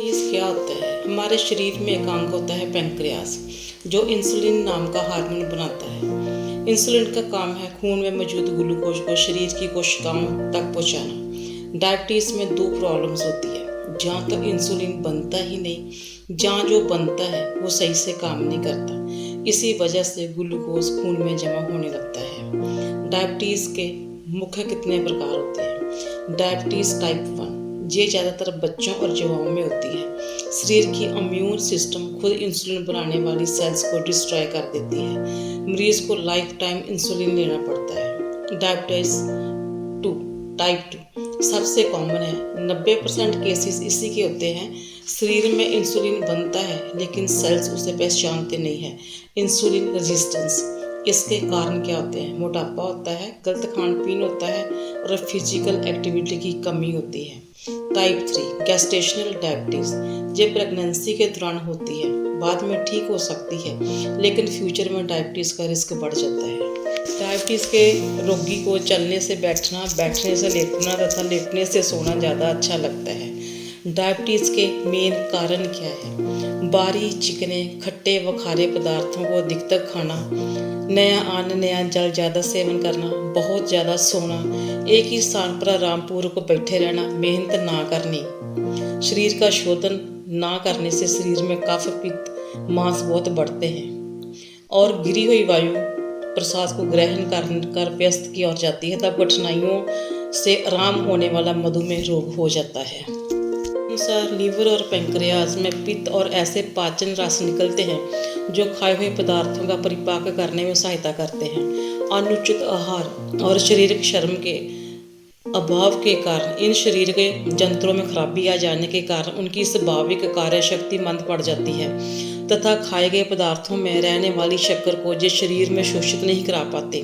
Diabetes क्या होता है? हमारे शरीर में एक अंग होता है पैंक्रियास, जो इंसुलिन नाम का हार्मोन बनाता है। इंसुलिन का काम है खून में मौजूद ग्लूकोज को शरीर की कोशिकाओं तक पहुंचाना। डायबिटीज़ में दो प्रॉब्लम्स होती है, जहाँ तो इंसुलिन बनता ही नहीं, जहाँ जो बनता है वो सही से काम नहीं करता। इसी वजह से ग्लूकोज खून में जमा होने लगता है। डायबिटीज़ के मुख्य कितने प्रकार होते हैं? डायबिटीज़ टाइप 1 ये ज़्यादातर बच्चों और युवाओं में होती है। शरीर की इम्यून सिस्टम खुद इंसुलिन बनाने वाली सेल्स को डिस्ट्रॉय कर देती है। मरीज को लाइफ टाइम इंसुलिन लेना पड़ता है। डायबिटीज 2 टाइप 2 सबसे कॉमन है। 90% केसेस इसी के होते हैं। शरीर में इंसुलिन बनता है लेकिन सेल्स उसे पहचानते नहीं है। Insulin resistance. इसके कारण क्या होते हैं? मोटापा होता है, गलत खान पीन होता है और फिजिकल एक्टिविटी की कमी होती है। टाइप 3 गैस्टेशनल डायबिटीज़ ये प्रेगनेंसी के दौरान होती है, बाद में ठीक हो सकती है लेकिन फ्यूचर में डायबिटीज़ का रिस्क बढ़ जाता है। डायबिटीज़ के रोगी को चलने से बैठना, बैठने से लेटना तथा लेटने से सोना ज़्यादा अच्छा लगता है। डायबिटीज़ के मेन कारण क्या है? बारी, चिकने, खट्टे व खारे पदार्थों को अधिकतर खाना, नया अन्न, नया जल ज़्यादा सेवन करना, बहुत ज़्यादा सोना, एक ही स्थान पर आरामपूर्वक बैठे रहना, मेहनत ना करनी, शरीर का शोधन ना करने से शरीर में कफ, पित्त, मांस बहुत बढ़ते हैं और गिरी हुई वायु प्रसाद को ग्रहण कर व्यस्त की ओर जाती है। तब कठिनाइयों से आराम होने वाला मधुमेह रोग हो जाता है। अनुसार लीवर और पैंक्रियाज में पित्त और ऐसे पाचन रस निकलते हैं जो खाए हुए पदार्थों का परिपाक करने में सहायता करते हैं। अनुचित आहार और शारीरिक श्रम के अभाव के कारण इन शरीर के जंत्रों में खराबी आ जाने के कारण उनकी स्वाभाविक कार्य शक्ति मंद पड़ जाती है तथा खाए गए पदार्थों में रहने वाली शक्कर को जो शरीर में शोषित नहीं करा पाते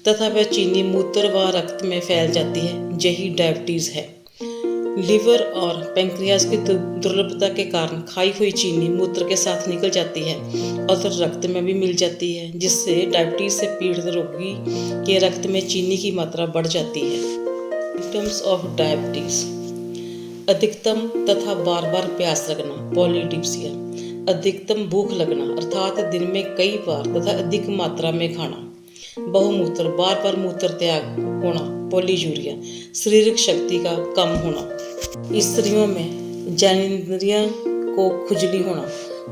तथा वह चीनी मूत्र व रक्त में फैल जाती है। यही डायबिटीज़ है। लीवर और पैंक्रियाज की दुर्बलता के कारण खाई हुई चीनी मूत्र के साथ निकल जाती है और रक्त में भी मिल जाती है, जिससे डायबिटीज से पीड़ित रोगी के रक्त में चीनी की मात्रा बढ़ जाती है। सिम्टम्स ऑफ डायबिटीज: अधिकतम तथा बार बार प्यास लगना, पॉलीडिप्सिया। अधिकतम भूख लगना अर्थात दिन में कई बार तथा अधिक मात्रा में खाना। बहुमूत्र, बार बार मूत्र त्याग होना, पॉलीयूरिया। शारीरिक शक्ति का कम होना। स्त्रियों में जननेंद्रियों को खुजली होना।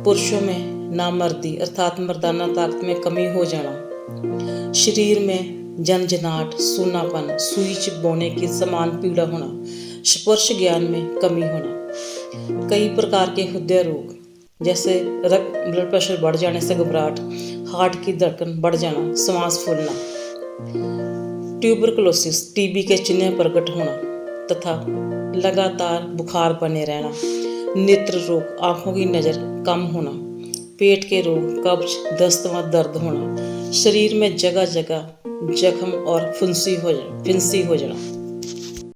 पुरुषों में नामर्दी अर्थात मर्दाना ताकत में कमी हो जाना। शरीर में झंझनाहट, सूनापन, सुई चिपकने की समान पीड़ा होना। स्पर्श ज्ञान में कमी होना। कई प्रकार के हृदय रोग जैसे ब्लड प्रेशर बढ़ जाने से घबराहट, हार्ट की धड़कन बढ़ जाना, सांस फूलना। ट्यूबरकुलोसिस, टीबी के चिन्ह प्रकट होना तथा लगातार बुखार बने रहना। नेत्र रोग, आंखों की नज़र कम होना। पेट के रोग, कब्ज, दस्त व दर्द होना। शरीर में जगह जगह जख्म और फुंसी हो जाना।